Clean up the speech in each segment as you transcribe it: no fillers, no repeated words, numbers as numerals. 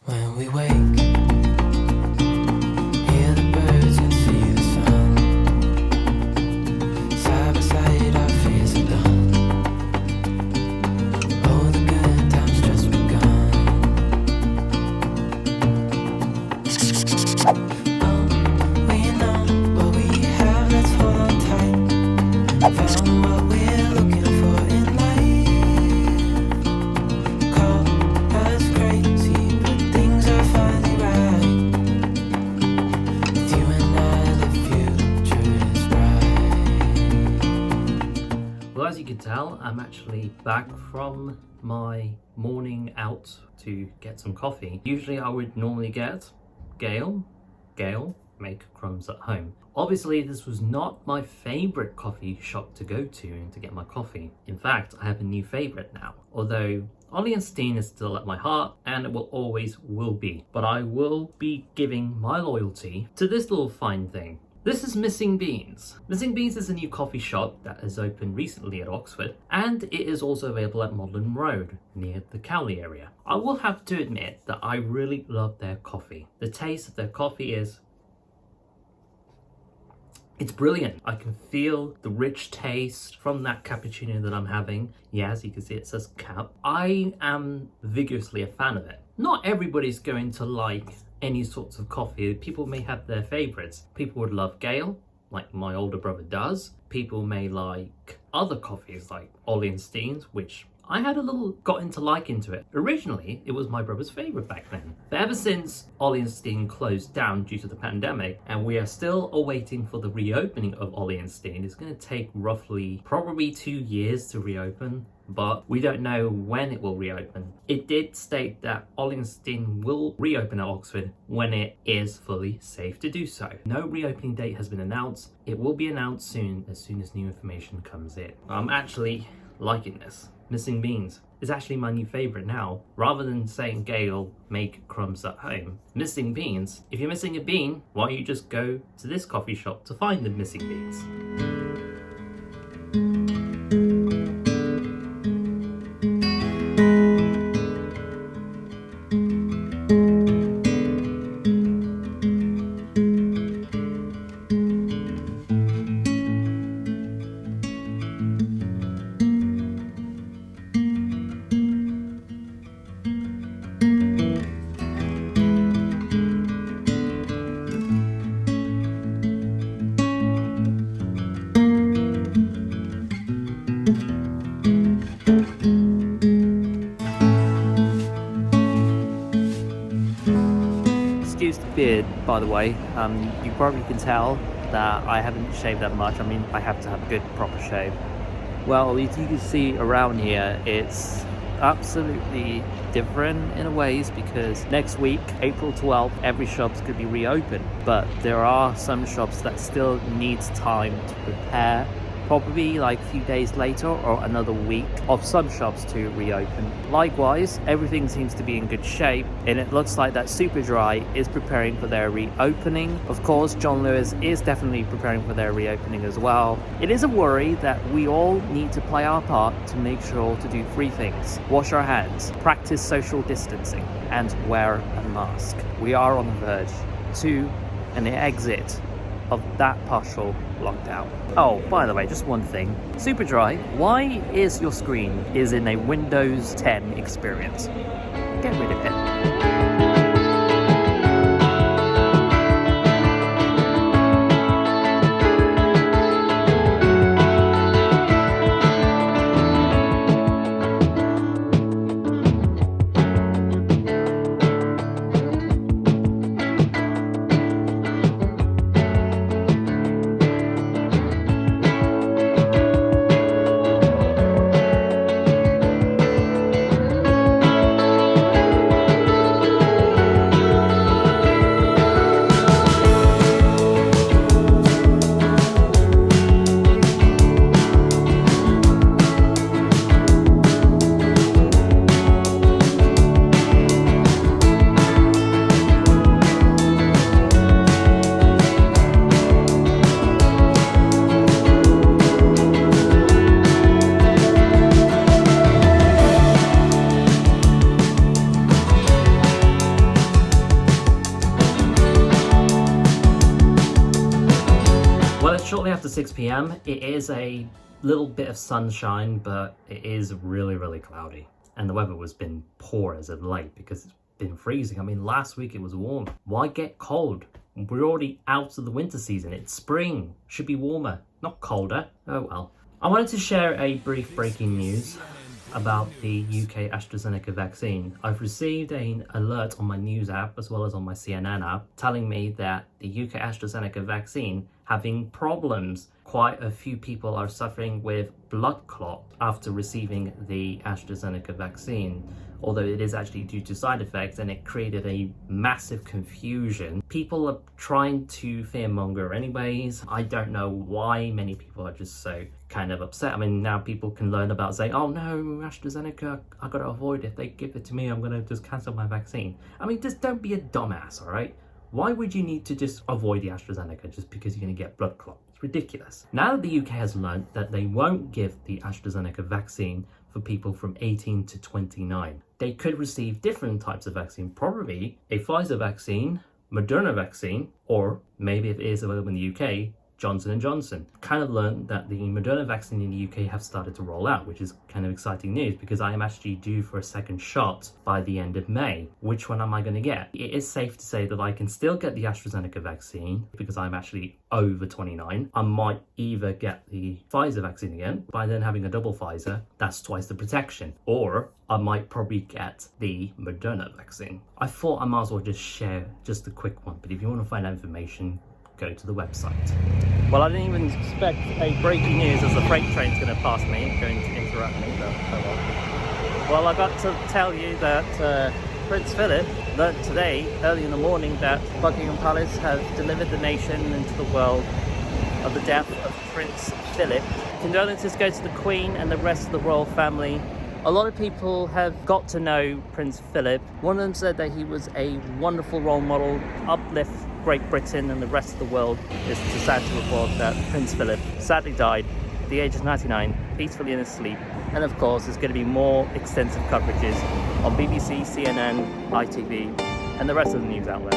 When we wake, hear the birds and see the sun. Side by side, our fears are done. Oh, the good times just begun. Oh, we know what we have, let's hold on tight. Found what we're looking for in life. Call us crazy, but things are finally right. With you and I, the future is bright. Well, as you can tell, I'm actually back from my morning out to get some coffee. Usually I would normally get Gail, make crumbs at home. Obviously, this was not my favorite coffee shop to go to get my coffee. In fact, I have a new favorite now. Although Ollie and Steen is still at my heart, and it will always will be. But I will be giving my loyalty to this little fine thing. This is Missing Beans. Missing Beans is a new coffee shop that has opened recently at Oxford, and it is also available at Modern Road, near the Cowley area. I will have to admit that I really love their coffee. The taste of their coffee is... it's brilliant. I can feel the rich taste from that cappuccino that I'm having. Yeah, as you can see, it says cap. I am vigorously a fan of it. Not everybody's going to like any sorts of coffee. People may have their favorites. People would love Gale, like my older brother does. People may like other coffees like Ollie and Steen's, which I had a little got into liking to it. Originally, it was my brother's favorite back then. But ever since Ollie and Steen closed down due to the pandemic, and we are still awaiting for the reopening of Ollie and Steen, it's going to take roughly probably 2 years to reopen, but we don't know when it will reopen. It did state that Ollie and Steen will reopen at Oxford when it is fully safe to do so. No reopening date has been announced. It will be announced soon as new information comes in. I'm actually liking this. Missing Beans is actually my new favorite now. Rather than saying Gale, make crumbs at home, Missing Beans, if you're missing a bean, why don't you just go to this coffee shop to find the missing beans? Excuse the beard, by the way. You probably can tell that I haven't shaved that much. I mean, I have to have a good proper shave. Well, as you can see around here, it's absolutely different in a ways, because next week, April 12th, every shop's going to be reopened. But there are some shops that still needs time to prepare, probably like a few days later or another week of some shops to reopen. Likewise, everything seems to be in good shape, and it looks like that Superdry is preparing for their reopening. Of course, John Lewis is definitely preparing for their reopening as well. It is a worry that we all need to play our part to make sure to do 3 things: wash our hands, practice social distancing, and wear a mask. We are on the verge to an exit of that partial lockdown. Oh, by the way, just one thing. Superdry, why is your screen in a Windows 10 experience? Get rid of it. 6 p.m. It is a little bit of sunshine, but it is really cloudy. And the weather has been poor as of late because it's been freezing. I mean, last week it was warm. Why get cold? We're already out of the winter season. It's spring. Should be warmer, not colder. Oh well. I wanted to share a brief breaking news about the UK AstraZeneca vaccine. I've received an alert on my news app as well as on my CNN app telling me that the UK AstraZeneca vaccine having problems. Quite a few people are suffering with blood clot after receiving the AstraZeneca vaccine, although it is actually due to side effects, and it created a massive confusion. People are trying to fearmonger anyways. I don't know why many people are just so kind of upset. I mean, now people can learn about saying, oh no, AstraZeneca, I gotta avoid it. If they give it to me, I'm gonna just cancel my vaccine. I mean, just don't be a dumbass, all right? Why would you need to just avoid the AstraZeneca just because you're gonna get blood clot? It's ridiculous. Now that the UK has learned that they won't give the AstraZeneca vaccine for people from 18 to 29, they could receive different types of vaccine, probably a Pfizer vaccine, Moderna vaccine, or maybe if it is available in the UK, Johnson & Johnson. Kind of learned that the Moderna vaccine in the UK have started to roll out, which is kind of exciting news because I am actually due for a second shot by the end of May. Which one am I going to get? It is safe to say that I can still get the AstraZeneca vaccine because I'm actually over 29. I might either get the Pfizer vaccine again, by then having a double Pfizer, that's twice the protection. Or I might probably get the Moderna vaccine. I thought I might as well just share just a quick one, but if you want to find out information, go to the website. Well, I didn't even expect a breaking news as the freight train's going to pass me, going to interrupt me, but oh well. Well, I got to tell you that Prince Philip learnt today, early in the morning, that Buckingham Palace have delivered the nation into the world of the death of Prince Philip. Condolences go to the Queen and the rest of the royal family. A lot of people have got to know Prince Philip. One of them said that he was a wonderful role model, uplift Great Britain and the rest of the world. It's sad to report that Prince Philip sadly died at the age of 99, peacefully in his sleep. And of course, there's going to be more extensive coverages on BBC, CNN, ITV, and the rest of the news outlets.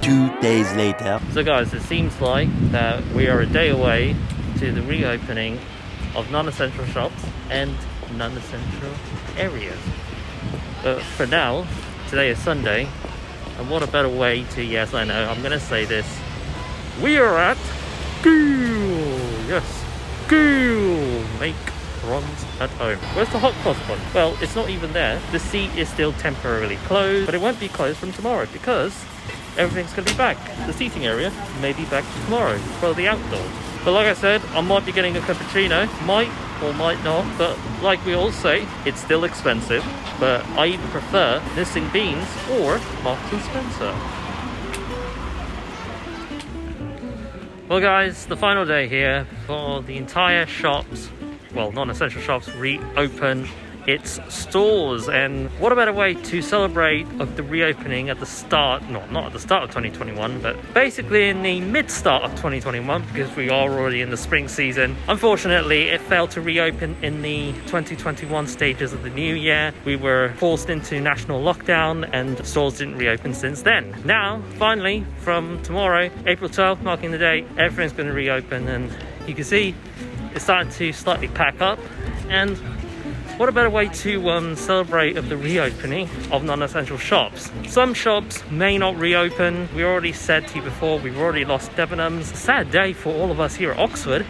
2 days later. So guys, it seems like that we are a day away to the reopening of non-essential shops and non-essential areas. But for now, today is Sunday, and what a better way to, yes I know, I'm gonna say this, we are at School! Yes, School! Make prawns at home. Where's the hot cross bun? Well, it's not even there. The seat is still temporarily closed, but it won't be closed from tomorrow because everything's going to be back. The seating area may be back tomorrow for the outdoors. But like I said, I might be getting a cappuccino, might or might not, but like we all say, it's still expensive. But I even prefer missing beans or Marks and Spencer. Well guys, the final day here for the entire shops, well, non-essential shops, reopen its stores. And what a better way to celebrate of the reopening at the start, not at the start of 2021, but basically in the mid-start of 2021, because we are already in the spring season. Unfortunately, it failed to reopen in the 2021 stages of the new year. We were forced into national lockdown and stores didn't reopen since then. Now, finally, from tomorrow, April 12th, marking the date, everything's going to reopen, and you can see it's starting to slightly pack up. And what a better way to celebrate of the reopening of non-essential shops. Some shops may not reopen. We already said to you before, we've already lost Debenhams. A sad day for all of us here at Oxford.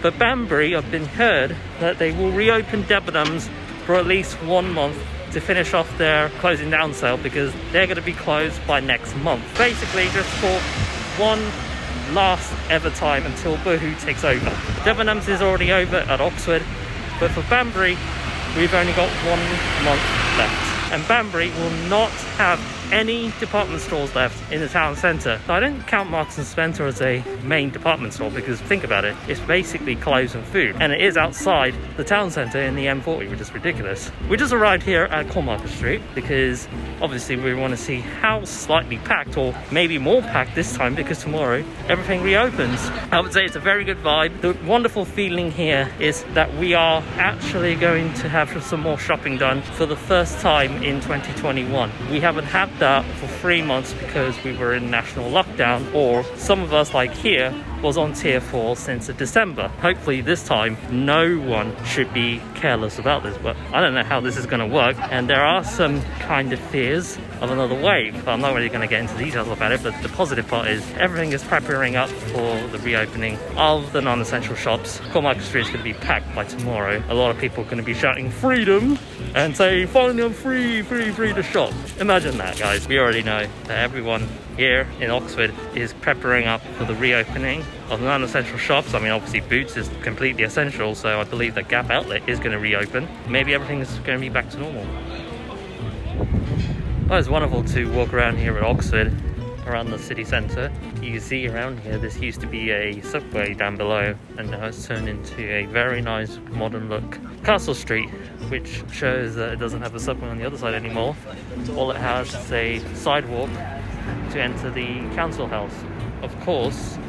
But Banbury, I've been heard that they will reopen Debenhams for at least 1 month to finish off their closing down sale, because they're going to be closed by next month. Basically, just for one last ever time until Boohoo takes over. Debenhams is already over at Oxford, but for Banbury, we've only got 1 month left. And Banbury will not have any department stores left in the town centre. I don't count Marks and Spencer as a main department store, because think about it, it's basically clothes and food, and it is outside the town centre in the M40, which is ridiculous. We just arrived here at Cornmarket Street because obviously we want to see how slightly packed, or maybe more packed this time, because tomorrow everything reopens. I would say it's a very good vibe. The wonderful feeling here is that we are actually going to have some more shopping done for the first time in 2021. We haven't had that for 3 months because we were in national lockdown, or some of us, like here, was on tier 4 since December. Hopefully this time no one should be careless about this, but I don't know how this is going to work, and there are some kind of fears of another wave, but I'm not really going to get into details about it. But the positive part is everything is preparing up for the reopening of the non-essential shops. Cornmarket Street is going to be packed by tomorrow. A lot of people are going to be shouting freedom and saying finally I'm free to shop. Imagine that, guys. We already know that everyone here in Oxford is preparing up for the reopening of non-essential shops. I mean, obviously Boots is completely essential, so I believe that Gap Outlet is going to reopen. Maybe everything is going to be back to normal. Well, it's wonderful to walk around here at Oxford, around the city centre. You can see around here, this used to be a subway down below, and now it's turned into a very nice modern look Castle Street, which shows that it doesn't have a subway on the other side anymore. All it has is a sidewalk to enter the council house. Of course,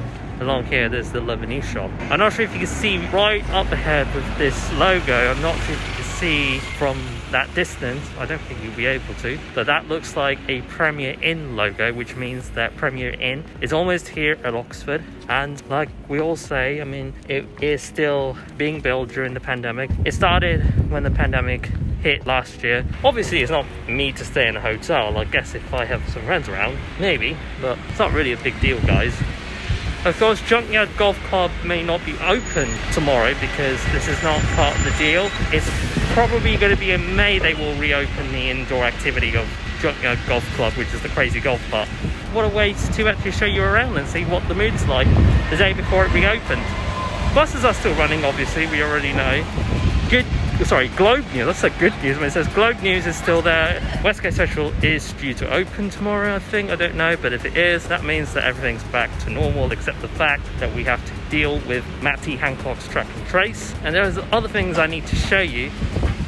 along here there's the Lebanese shop. I'm not sure if you can see right up ahead with this logo. I'm not sure if you can see from that distance. I don't think you'll be able to, but that looks like a Premier Inn logo, which means that Premier Inn is almost here at Oxford. And like we all say, I mean, it is still being built during the pandemic. It started when the pandemic hit last year. Obviously it's not me to stay in a hotel. I guess if I have some friends around, maybe, but it's not really a big deal, guys. Of course, Junkyard Golf Club may not be open tomorrow because this is not part of the deal. It's probably going to be in May they will reopen the indoor activity of Junkyard Golf Club, which is the crazy golf part. What a way to actually show you around and see what the mood's like the day before it reopened. Buses are still running, obviously, we already know. Globe News, that's a good news when it says Globe News is still there. Westgate Central is due to open tomorrow, I think, I don't know, but if it is, that means that everything's back to normal, except the fact that we have to deal with Matty Hancock's track and trace. And there's other things I need to show you,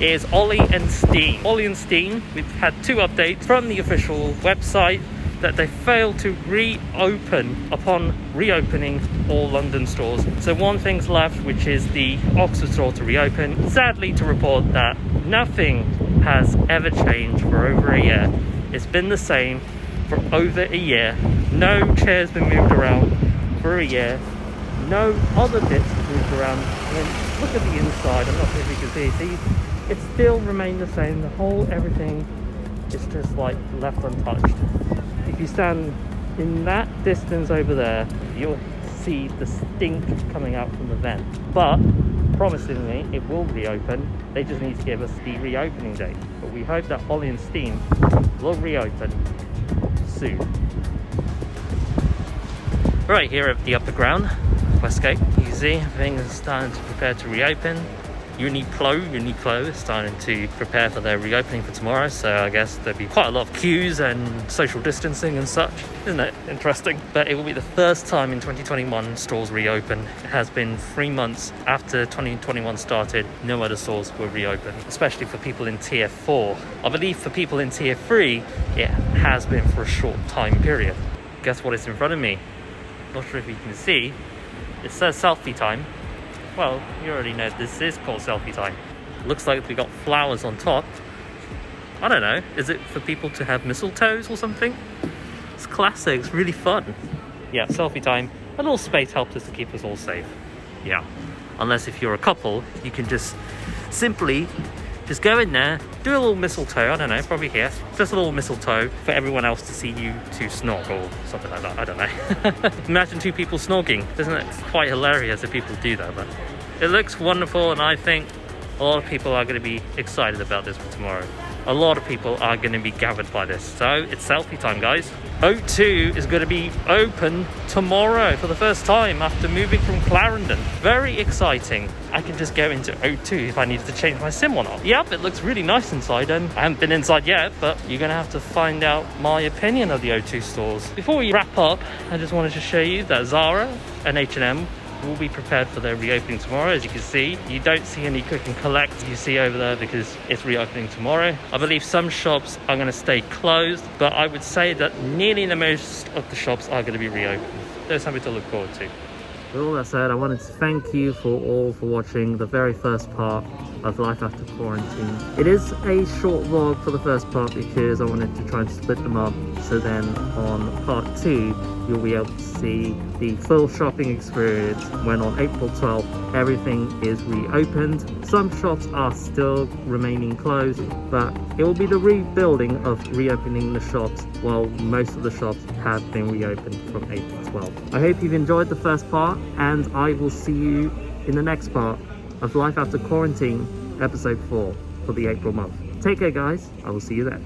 is Ollie and Steen. Ollie and Steen, we've had 2 updates from the official website that they failed to reopen upon reopening all London stores. So one thing's left, which is the Oxford store to reopen. Sadly to report that nothing has ever changed for over a year. It's been the same for over a year. No chair's been moved around for a year. No other bits moved around. I mean, look at the inside. I'm not sure if you can see. It still remained the same. The whole everything is just like left untouched. If you stand in that distance over there, you'll see the stink coming out from the vent. But promisingly, it will reopen. They just need to give us the reopening date. But we hope that Ollie and Steen will reopen soon. Right here at the upper ground, Westgate, you can see everything is starting to prepare to reopen. Uniqlo is starting to prepare for their reopening for tomorrow, so I guess there'll be quite a lot of queues and social distancing and such. Isn't it interesting? But it will be the first time in 2021 stores reopen. It has been 3 months after 2021 started, no other stores were reopened, especially for people in tier 4. I believe for people in tier 3, it has been for a short time period. Guess what is in front of me? Not sure if you can see. It says selfie time. Well, you already know this is called selfie time. Looks like we got flowers on top. I don't know, is it for people to have mistletoes or something? It's classic, it's really fun. Yeah, selfie time. A little space helps us to keep us all safe. Yeah, unless if you're a couple, you can just simply just go in there, do a little mistletoe, I don't know, probably here, just a little mistletoe for everyone else to see you to snog or something like that, I don't know. Imagine 2 people snogging, isn't it quite hilarious if people do that, but It looks wonderful, and I think a lot of people are going to be excited about this for tomorrow. A lot of people are going to be gathered by this. So it's selfie time, guys. O2 is going to be open tomorrow for the first time after moving from Clarendon. Very exciting. I can just go into O2 if I needed to change my SIM or not. Yep, it looks really nice inside. I haven't been inside yet, but you're going to have to find out my opinion of the O2 stores. Before we wrap up, I just wanted to show you that Zara and H&M will be prepared for their reopening tomorrow. As you can see, you don't see any click and collect you see over there because it's reopening tomorrow. I believe some shops are going to stay closed, but I would say that nearly the most of the shops are going to be reopened. There's something to look forward to. With all that said, I wanted to thank you for watching the very first part of Life After Quarantine. It is a short vlog for the first part because I wanted to try and split them up, so then on part 2 you'll be able to see the full shopping experience when on April 12th everything is reopened. Some shops are still remaining closed, but it will be the rebuilding of reopening the shops while most of the shops have been reopened from April 12th. I hope you've enjoyed the first part, and I will see you in the next part of Life After Quarantine, episode 4 for the April month. Take care, guys. I will see you then.